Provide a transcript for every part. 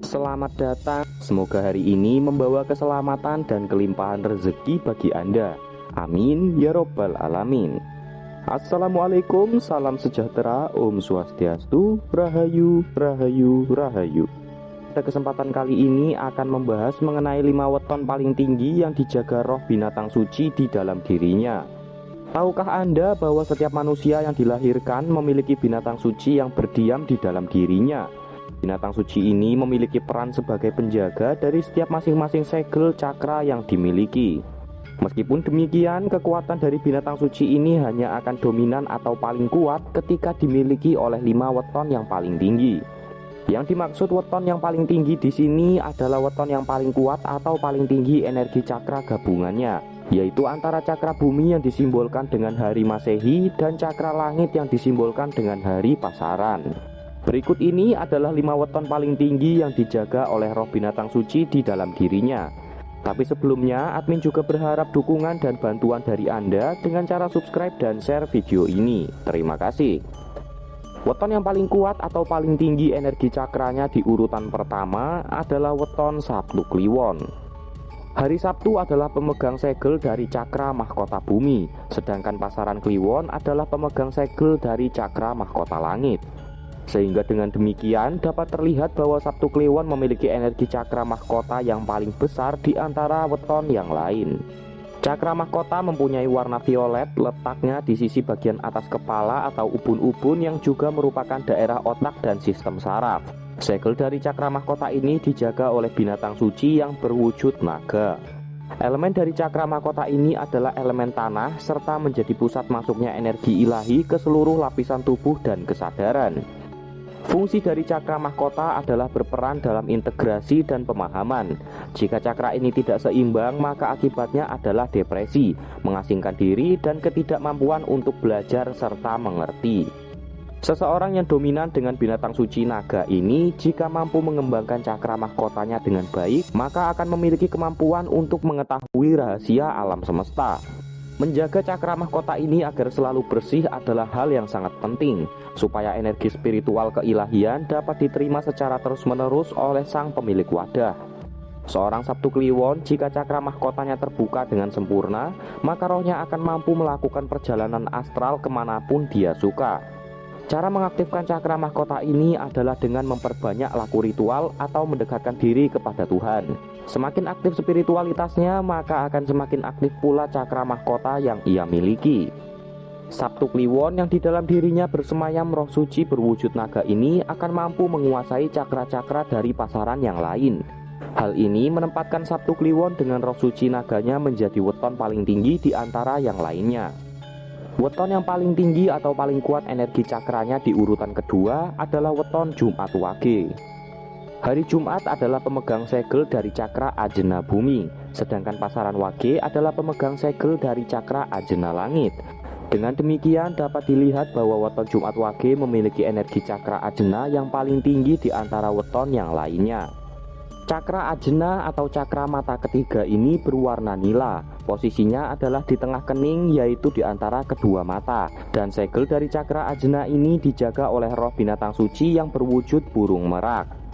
Selamat datang, semoga hari ini membawa keselamatan dan kelimpahan rezeki bagi Anda. Amin ya robbal alamin. Assalamualaikum, salam sejahtera, Om Swastiastu, Rahayu, Rahayu, Rahayu. Pada kesempatan kali ini akan membahas mengenai 5 weton paling tinggi yang dijaga roh binatang suci di dalam dirinya. Tahukah Anda bahwa setiap manusia yang dilahirkan memiliki binatang suci yang berdiam di dalam dirinya? Binatang suci ini memiliki peran sebagai penjaga dari setiap masing-masing segel cakra yang dimiliki. Meskipun demikian, kekuatan dari binatang suci ini hanya akan dominan atau paling kuat ketika dimiliki oleh 5 weton yang paling tinggi. Yang dimaksud weton yang paling tinggi di sini adalah weton yang paling kuat atau paling tinggi energi cakra gabungannya, yaitu antara cakra bumi yang disimbolkan dengan hari Masehi dan cakra langit yang disimbolkan dengan hari Pasaran. Berikut ini adalah 5 weton paling tinggi yang dijaga oleh roh binatang suci di dalam dirinya. Tapi sebelumnya, admin juga berharap dukungan dan bantuan dari Anda dengan cara subscribe dan share video ini. Terima kasih. Weton yang paling kuat atau paling tinggi energi cakranya di urutan pertama adalah weton Sabtu Kliwon. Hari Sabtu adalah pemegang segel dari cakra mahkota bumi, sedangkan Pasaran Kliwon adalah pemegang segel dari cakra mahkota langit. Sehingga dengan demikian dapat terlihat bahwa Sabtu Kliwon memiliki energi cakra mahkota yang paling besar di antara weton yang lain. Cakra mahkota mempunyai warna violet, letaknya di sisi bagian atas kepala atau ubun-ubun yang juga merupakan daerah otak dan sistem saraf. Segel dari cakra mahkota ini dijaga oleh binatang suci yang berwujud naga. Elemen dari cakra mahkota ini adalah elemen tanah serta menjadi pusat masuknya energi ilahi ke seluruh lapisan tubuh dan kesadaran. Fungsi dari cakra mahkota adalah berperan dalam integrasi dan pemahaman. Jika cakra ini tidak seimbang, maka akibatnya adalah depresi, mengasingkan diri, dan ketidakmampuan untuk belajar serta mengerti. Seseorang yang dominan dengan binatang suci naga ini, jika mampu mengembangkan cakra mahkotanya dengan baik, maka akan memiliki kemampuan untuk mengetahui rahasia alam semesta. Menjaga cakra mahkota ini agar selalu bersih adalah hal yang sangat penting, supaya energi spiritual keilahian dapat diterima secara terus-menerus oleh sang pemilik wadah. Seorang Sabtu Kliwon, jika cakra mahkotanya terbuka dengan sempurna, maka rohnya akan mampu melakukan perjalanan astral kemanapun dia suka. Cara mengaktifkan cakra mahkota ini adalah dengan memperbanyak laku ritual atau mendekatkan diri kepada Tuhan. Semakin aktif spiritualitasnya, maka akan semakin aktif pula cakra mahkota yang ia miliki. Sabtu Kliwon yang di dalam dirinya bersemayam roh suci berwujud naga ini akan mampu menguasai cakra-cakra dari pasaran yang lain. Hal ini menempatkan Sabtu Kliwon dengan roh suci naganya menjadi weton paling tinggi di antara yang lainnya. Weton yang paling tinggi atau paling kuat energi cakranya di urutan kedua adalah weton Jumat Wage. Hari Jumat adalah pemegang segel dari cakra ajna bumi, sedangkan Pasaran Wage adalah pemegang segel dari cakra ajna langit. Dengan demikian dapat dilihat bahwa weton Jumat Wage memiliki energi cakra ajna yang paling tinggi di antara weton yang lainnya. Cakra ajna atau cakra mata ketiga ini berwarna nila. Posisinya adalah di tengah kening, yaitu di antara kedua mata. Dan segel dari cakra ajna ini dijaga oleh roh binatang suci yang berwujud burung merak.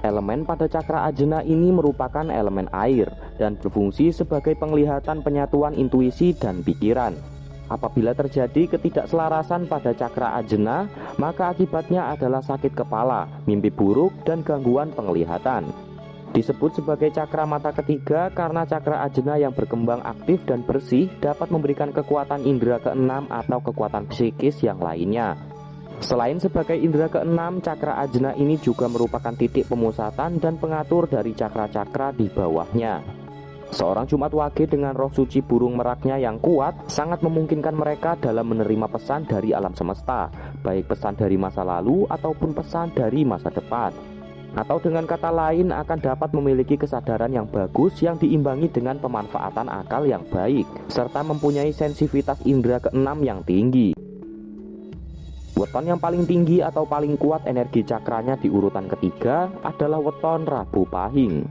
Elemen pada cakra ajna ini merupakan elemen air dan berfungsi sebagai penglihatan penyatuan intuisi dan pikiran. Apabila terjadi ketidakselarasan pada cakra ajna, maka akibatnya adalah sakit kepala, mimpi buruk, dan gangguan penglihatan. Disebut sebagai cakra mata ketiga karena cakra ajna yang berkembang aktif dan bersih dapat memberikan kekuatan indera keenam atau kekuatan psikis yang lainnya. Selain sebagai indera keenam, cakra ajna ini juga merupakan titik pemusatan dan pengatur dari cakra-cakra di bawahnya. Seorang Jumat Wage dengan roh suci burung meraknya yang kuat sangat memungkinkan mereka dalam menerima pesan dari alam semesta, baik pesan dari masa lalu ataupun pesan dari masa depan. Atau dengan kata lain akan dapat memiliki kesadaran yang bagus yang diimbangi dengan pemanfaatan akal yang baik, serta mempunyai sensitivitas indera keenam yang tinggi. Weton yang paling tinggi atau paling kuat energi cakranya di urutan ketiga adalah weton Rabu Pahing.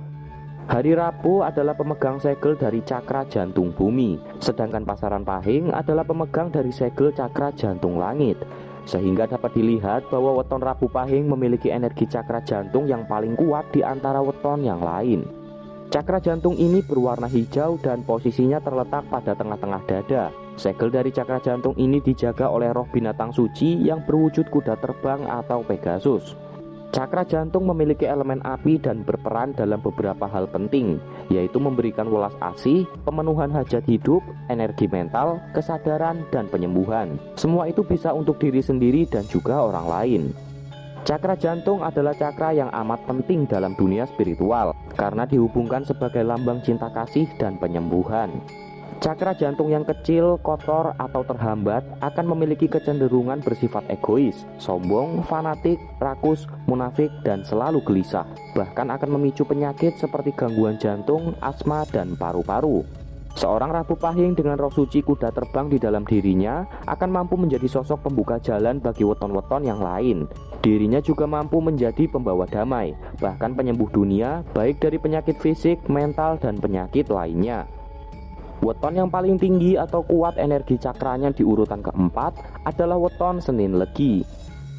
Hari Rabu adalah pemegang segel dari cakra jantung bumi, sedangkan Pasaran Pahing adalah pemegang dari segel cakra jantung langit. sehingga dapat dilihat bahwa weton Rabu Pahing memiliki energi cakra jantung yang paling kuat di antara weton yang lain. Cakra jantung ini berwarna hijau dan posisinya terletak pada tengah-tengah dada. Segel dari cakra jantung ini dijaga oleh roh binatang suci yang berwujud kuda terbang atau Pegasus. Cakra jantung memiliki elemen api dan berperan dalam beberapa hal penting, yaitu memberikan welas asih, pemenuhan hajat hidup, energi mental, kesadaran, dan penyembuhan. Semua itu bisa untuk diri sendiri dan juga orang lain. Cakra jantung adalah cakra yang amat penting dalam dunia spiritual, karena dihubungkan sebagai lambang cinta kasih dan penyembuhan. Cakra jantung yang kecil, kotor, atau terhambat akan memiliki kecenderungan bersifat egois, sombong, fanatik, rakus, munafik, dan selalu gelisah. Bahkan akan memicu penyakit seperti gangguan jantung, asma, dan paru-paru. Seorang Rabu Pahing dengan roh suci kuda terbang di dalam dirinya akan mampu menjadi sosok pembuka jalan bagi weton-weton yang lain. Dirinya juga mampu menjadi pembawa damai, bahkan penyembuh dunia, baik dari penyakit fisik, mental, dan penyakit lainnya. Weton yang paling tinggi atau kuat energi cakranya di urutan keempat adalah weton Senin Legi.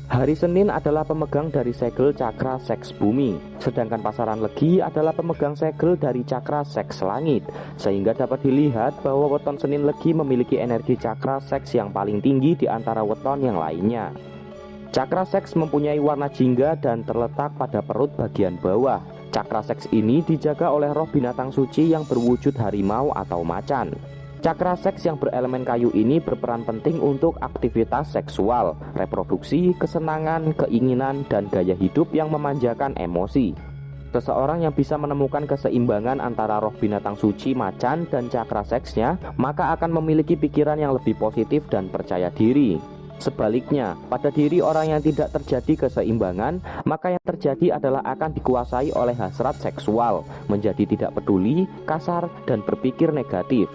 Hari Senin adalah pemegang dari segel cakra seks bumi, sedangkan pasaran Legi adalah pemegang segel dari cakra seks langit, sehingga dapat dilihat bahwa weton Senin Legi memiliki energi cakra seks yang paling tinggi di antara weton yang lainnya. Cakra seks mempunyai warna jingga dan terletak pada perut bagian bawah. Cakra seks ini dijaga oleh roh binatang suci yang berwujud harimau atau macan. Cakra seks yang berelemen kayu ini berperan penting untuk aktivitas seksual, reproduksi, kesenangan, keinginan, dan gaya hidup yang memanjakan emosi. Seseorang yang bisa menemukan keseimbangan antara roh binatang suci macan dan cakra seksnya, maka akan memiliki pikiran yang lebih positif dan percaya diri. Sebaliknya, pada diri orang yang tidak terjadi keseimbangan, maka yang terjadi adalah akan dikuasai oleh hasrat seksual, menjadi tidak peduli, kasar, dan berpikir negatif.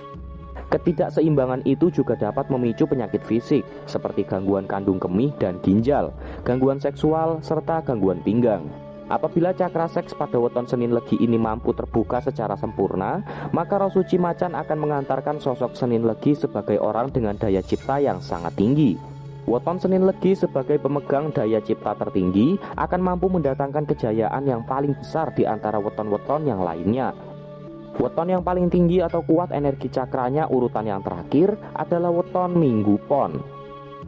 Ketidakseimbangan itu juga dapat memicu penyakit fisik, seperti gangguan kandung kemih dan ginjal, gangguan seksual, serta gangguan pinggang. Apabila cakra seks pada weton Senin Legi ini mampu terbuka secara sempurna, maka roh suci macan akan mengantarkan sosok Senin Legi sebagai orang dengan daya cipta yang sangat tinggi. Weton Senin Legi sebagai pemegang daya cipta tertinggi akan mampu mendatangkan kejayaan yang paling besar di antara weton-weton yang lainnya. Weton yang paling tinggi atau kuat energi cakranya urutan yang terakhir adalah weton Minggu Pon.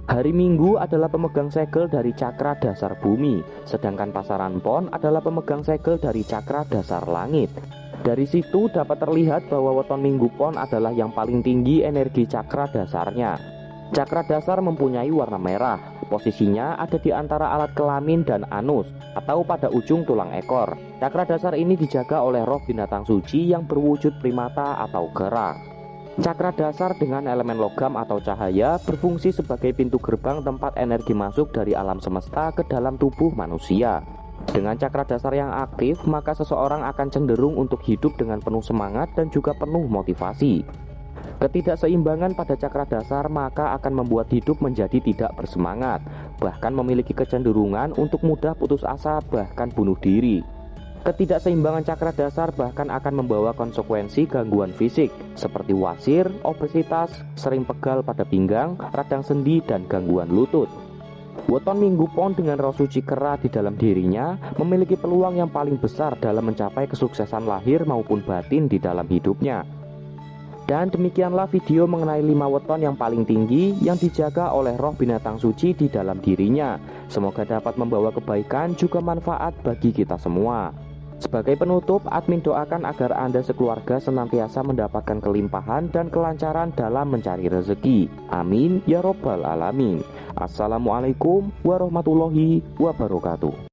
Hari Minggu adalah pemegang segel dari cakra dasar bumi, sedangkan pasaran Pon adalah pemegang segel dari cakra dasar langit. Dari situ dapat terlihat bahwa weton Minggu Pon adalah yang paling tinggi energi cakra dasarnya. Cakra dasar mempunyai warna merah, posisinya ada di antara alat kelamin dan anus, atau pada ujung tulang ekor. Cakra dasar ini dijaga oleh roh binatang suci yang berwujud primata atau kera. Cakra dasar dengan elemen logam atau cahaya berfungsi sebagai pintu gerbang tempat energi masuk dari alam semesta ke dalam tubuh manusia. Dengan cakra dasar yang aktif, maka seseorang akan cenderung untuk hidup dengan penuh semangat dan juga penuh motivasi. Ketidakseimbangan pada cakra dasar maka akan membuat hidup menjadi tidak bersemangat, bahkan memiliki kecenderungan untuk mudah putus asa bahkan bunuh diri. Ketidakseimbangan cakra dasar bahkan akan membawa konsekuensi gangguan fisik seperti wasir, obesitas, sering pegal pada pinggang, radang sendi, dan gangguan lutut. Weton Minggu Pon dengan roh suci kera di dalam dirinya memiliki peluang yang paling besar dalam mencapai kesuksesan lahir maupun batin di dalam hidupnya. Dan demikianlah video mengenai 5 weton yang paling tinggi yang dijaga oleh roh binatang suci di dalam dirinya. Semoga dapat membawa kebaikan juga manfaat bagi kita semua. Sebagai penutup, admin doakan agar Anda sekeluarga senantiasa mendapatkan kelimpahan dan kelancaran dalam mencari rezeki. Amin ya robbal alamin. Assalamualaikum warahmatullahi wabarakatuh.